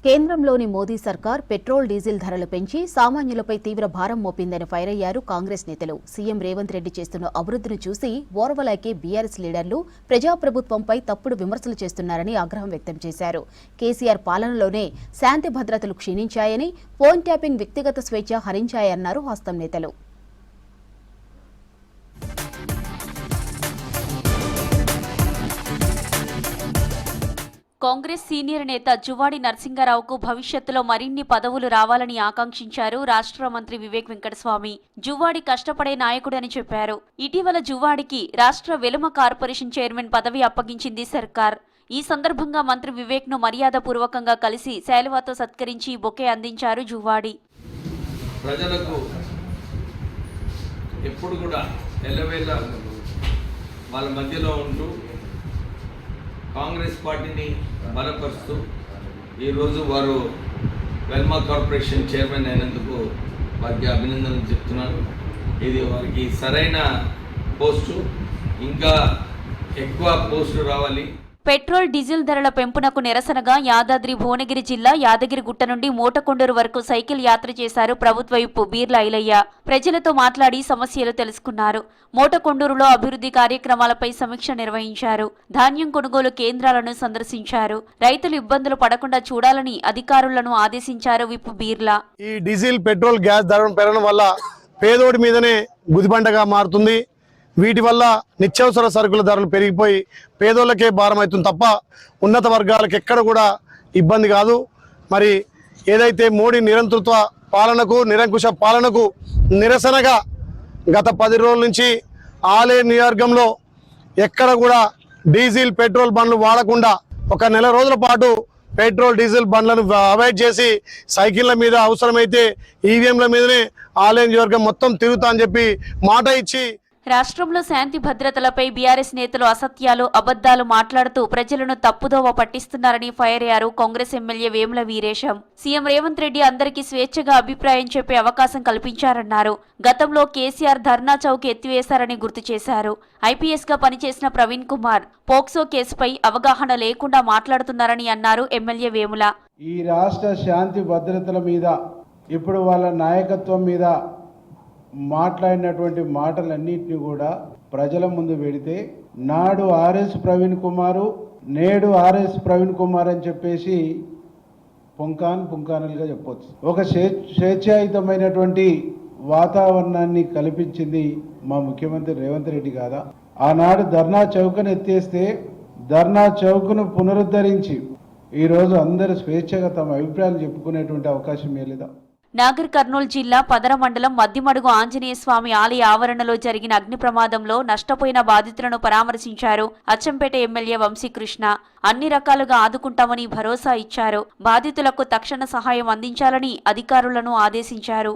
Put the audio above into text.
కేంద్రంలోని మోదీ సర్కార్ petrol diesel ధరలు పెంచి సామాన్యులపై తీవ్ర భారం మోపిందని ఫైర్ అయ్యారు కాంగ్రెస్ నేతలు. సీఎం రేవంత్ రెడ్డి చేస్తున్న అభివృద్ధిని చూసి ఓర్వలేకే బీఆర్ఎస్ లీడర్లు ప్రజాప్రభుత్వంపై తప్పుడు విమర్శలు చేస్తున్నారని ఆగ్రహం వ్యక్తం చేశారు. కేసీఆర్ పాలనలోనే శాంతి భద్రతలు క్షీణించాయని, ఫోన్ ట్యాపింగ్ వ్యక్తిగత స్వేచ్ఛ హరించాయన్నారు హస్తం నేతలు. కాంగ్రెస్ సీనియర్ నేత జువ్వాడి నరసింహారావుకు భవిష్యత్తులో మరిన్ని పదవులు రావాలని ఆకాంక్షించారు రాష్ట్ర మంత్రి వివేక్ వెంకటస్వామి. జువ్వాడి కష్టపడే నాయకుడని చెప్పారు. ఇటీవల జువ్వాడికి రాష్ట్ర వెలుమ కార్పొరేషన్ చైర్మన్ పదవి అప్పగించింది సర్కార్. ఈ సందర్భంగా మంత్రి వివేక్ ను మర్యాదపూర్వకంగా కలిసి శాలువాతో సత్కరించి బొకే అందించారు జువ్వాడి. ప్రజలకు ఎప్పుడు కూడా ఎల్లవేళ వాళ్ళ మధ్యలో ఉంటూ కాంగ్రెస్ పార్టీని బలపరుస్తూ ఈరోజు వారు వెల్మా కార్పొరేషన్ చైర్మన్ అయినందుకు వారికి అభినందనలు చెప్తున్నాను. ఇది వారికి సరైన పోస్టు, ఇంకా ఎక్కువ పోస్టులు రావాలి. పెట్రోల్ డీజిల్ ధరల పెంపునకు నిరసనగా యాదాద్రి భువనగిరి జిల్లా యాదగిరిగుట్ట నుండి మోటకొండూరు వరకు సైకిల్ యాత్ర చేశారు ప్రభుత్వ విప్ బీర్ల ఐలయ్య. ప్రజలతో మాట్లాడి సమస్యలు తెలుసుకున్నారు. మోటకొండూరులో అభివృద్ధి కార్యక్రమాలపై సమీక్ష నిర్వహించారు. ధాన్యం కొనుగోలు కేంద్రాలను సందర్శించారు. రైతులు ఇబ్బందులు పడకుండా చూడాలని అధికారులను ఆదేశించారు విప్ బీర్ల. ఈ డీజిల్ పెట్రోల్ గ్యాస్ ధరలు పెరగడం వల్ల పేదోడి మీదనే గుదిబండగా మారుతుంది. వీటి వల్ల నిత్యావసర సరుకుల ధరలు పెరిగిపోయి పేదోళ్ళకే భారం అవుతుంది తప్ప ఉన్నత వర్గాలకు ఎక్కడ కూడా ఇబ్బంది కాదు. మరి ఏదైతే మోడీ నిరంతృత్వ పాలనకు, నిరంకుశ పాలనకు నిరసనగా గత 10 రోజుల నుంచి ఆలే నియోజకవర్గంలో ఎక్కడ కూడా డీజిల్ పెట్రోల్ బండ్లు వాడకుండా ఒక నెల రోజుల పాటు పెట్రోల్ డీజిల్ బండ్లను అవాయిడ్ చేసి సైకిళ్ళ మీద, అవసరమైతే ఈవీఎంల మీదనే ఆలే నియోజకవర్గం మొత్తం తిరుగుతా అని చెప్పి మాట ఇచ్చి రాష్ట్రంలో శాంతి భద్రతలపై బీఆర్ఎస్ నేతలు అసత్యాలు, అబద్దాలు మాట్లాడుతూ ప్రజలను తప్పుదోవ పట్టిస్తున్నారని ఫైర్ అయ్యారు కాంగ్రెస్ ఎమ్మెల్యే వేముల వీరేశం. సీఎం రేవంత్ రెడ్డి అందరికీ స్వేచ్ఛగా అభిప్రాయం చెప్పే అవకాశం కల్పించారన్నారు. గతంలో కేసీఆర్ ధర్నా చౌక్ ఎత్తివేశారని గుర్తు చేశారు. ఐపీఎస్ గా పనిచేసిన ప్రవీణ్ కుమార్ పోక్సో కేసుపై అవగాహన లేకుండా మాట్లాడుతున్నారని అన్నారు ఎమ్మెల్యే వేముల. ఈ రాష్ట్ర శాంతి భద్రతల మీద, ఇప్పుడు వాళ్ళ నాయకత్వం మీద మాట్లాడినటువంటి మాటలన్నింటినీ కూడా ప్రజల ముందు పెడితే నాడు ఆర్ఎస్ ప్రవీణ్ కుమారు, నేడు ఆర్ఎస్ ప్రవీణ్ కుమార్ అని చెప్పేసి పుంకానులుగా చెప్పవచ్చు. ఒక స్వేచ్ఛాయుతమైనటువంటి వాతావరణాన్ని కల్పించింది మా ముఖ్యమంత్రి రేవంత్ రెడ్డి కాదా? ఆనాడు ధర్నా చౌకను ఎత్తేస్తే ధర్నా చౌకను పునరుద్ధరించి ఈరోజు అందరూ స్వేచ్ఛగా తమ అభిప్రాయాలు చెప్పుకునేటువంటి అవకాశం ఏలేదా? నాగర్ కర్నూలు జిల్లా పదర మండలం మద్దిమడుగు ఆంజనేయ స్వామి ఆలయ ఆవరణలో జరిగిన అగ్ని ప్రమాదంలో నష్టపోయిన బాధితులను పరామర్శించారు అచ్చంపేట ఎమ్మెల్యే వంశీకృష్ణ. అన్ని రకాలుగా ఆదుకుంటామని భరోసా ఇచ్చారు. బాధితులకు తక్షణ సహాయం అందించాలని అధికారులను ఆదేశించారు.